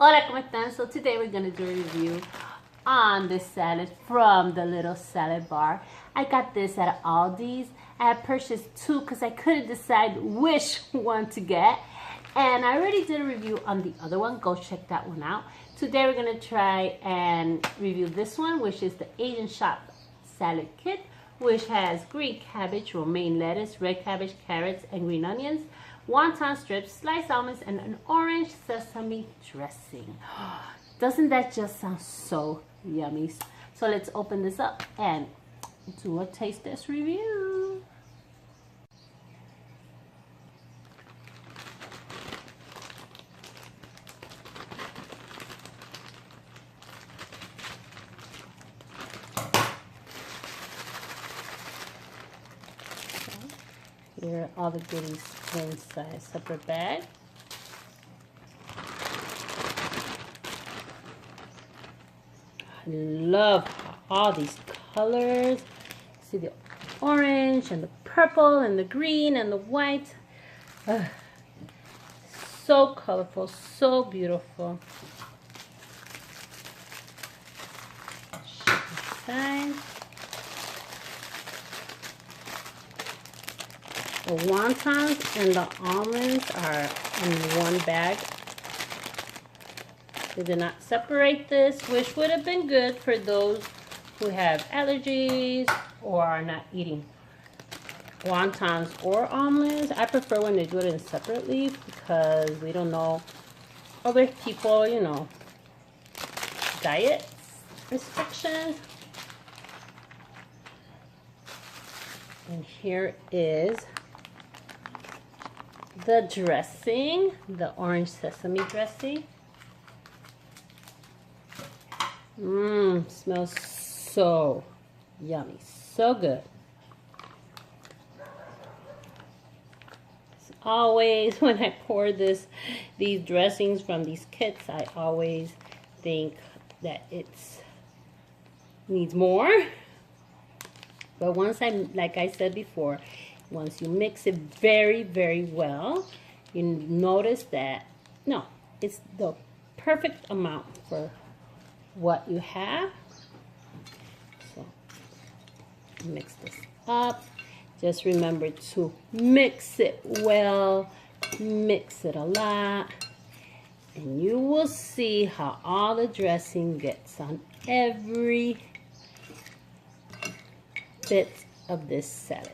Hola, ¿cómo están? So today we're going to do a review on this salad from the little salad bar. I got this at Aldi's. I had purchased two because I couldn't decide which one to get. And I already did a review on the other one. Go check that one out. Today we're going to try and review this one, which is the Asian Shop Salad Kit, which has green cabbage, romaine lettuce, red cabbage, carrots, and green onions, wonton strips, sliced almonds, and an orange sesame dressing. Doesn't that just sound so yummy? So let's open this up and do a taste test review. Here are all the goodies inside a separate bag. I love all these colors. See the orange and the purple and the green and the white. So colorful, so beautiful. Inside. The wontons and the almonds are in one bag. They did not separate this, which would have been good for those who have allergies or are not eating wontons or almonds. I prefer when they do it in separately because we don't know other people, you know, diet restrictions. And here is the dressing, the orange sesame dressing. Smells so yummy, so good. As always, when I pour these dressings from these kits, I always think that it needs more. But once like I said before, once you mix it very, very well, you notice that, no, it's the perfect amount for what you have. So, mix this up. Just remember to mix it well, mix it a lot, and you will see how all the dressing gets on every bit of this salad.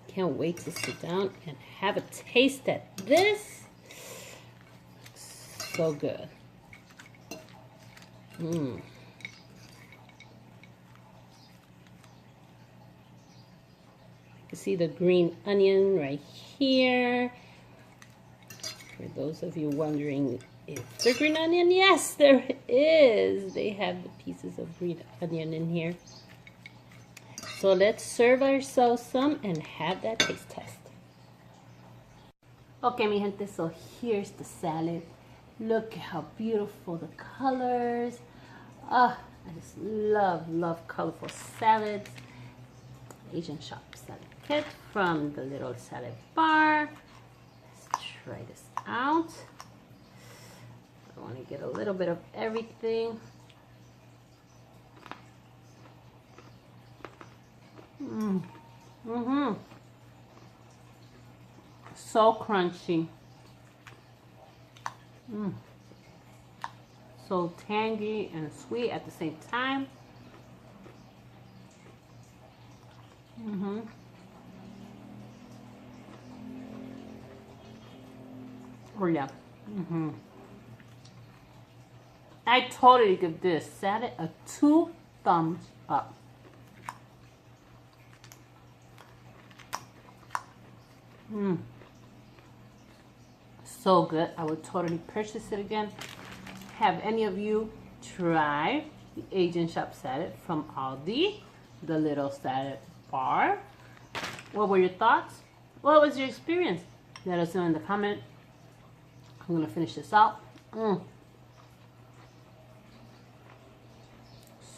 Can't wait to sit down and have a taste at this. So good. You can see the green onion right here. For those of you wondering, is there green onion? Yes, there is. They have the pieces of green onion in here. So let's serve ourselves some and have that taste test. Okay, mi gente, so here's the salad. Look at how beautiful the colors. I just love colorful salads. Asian Shop Salad Kit from the little salad bar. Let's try this out. I want to get a little bit of everything. So crunchy. So tangy and sweet at the same time. Oh yeah. I totally give this salad a 2 thumbs up. So good. I would totally purchase it again. Have any of you try the Asian Shop salad from Aldi, the little salad bar? What were your thoughts? What was your experience? Let us know in the comment. I'm going to finish this out.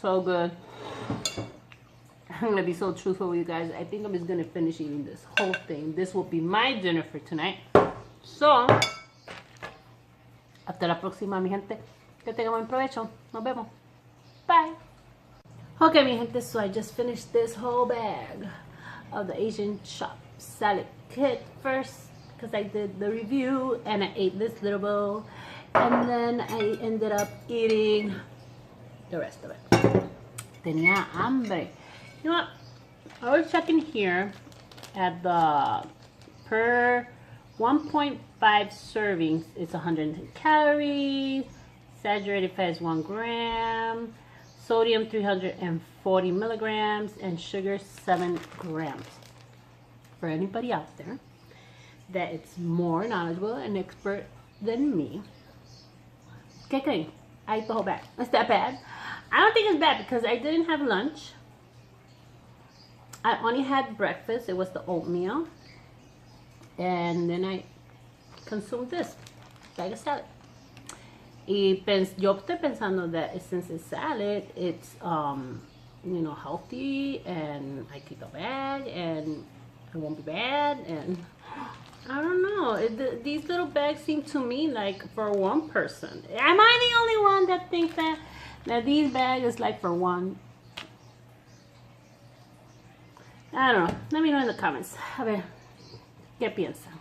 So good. I'm gonna be so truthful with you guys. I think I'm just gonna finish eating this whole thing. This will be my dinner for tonight. So, hasta la próxima, mi gente. Que tengan buen provecho. Nos vemos. Bye. Okay, mi gente. So I just finished this whole bag of the Asian Shop salad kit first because I did the review and I ate this little bowl, and then I ended up eating the rest of it. Tenía hambre. You know what? I was checking here at the per 1.5 servings, it's 110 calories, saturated fat is 1 gram, sodium 340 milligrams, and sugar 7 grams. For anybody out there that it's more knowledgeable and expert than me, ¿qué creen? I ate the whole bag. Is that bad? I don't think it's bad because I didn't have lunch. I only had breakfast. It was the oatmeal. And then I consumed this bag of salad. Y yo estoy pensando that since it's salad, it's you know, healthy, and I keep a bag and it won't be bad. And I don't know, these little bags seem to me like for one person. Am I the only one that thinks that these bags is like for one? I don't know. Let me know in the comments. A ver, ¿qué piensan?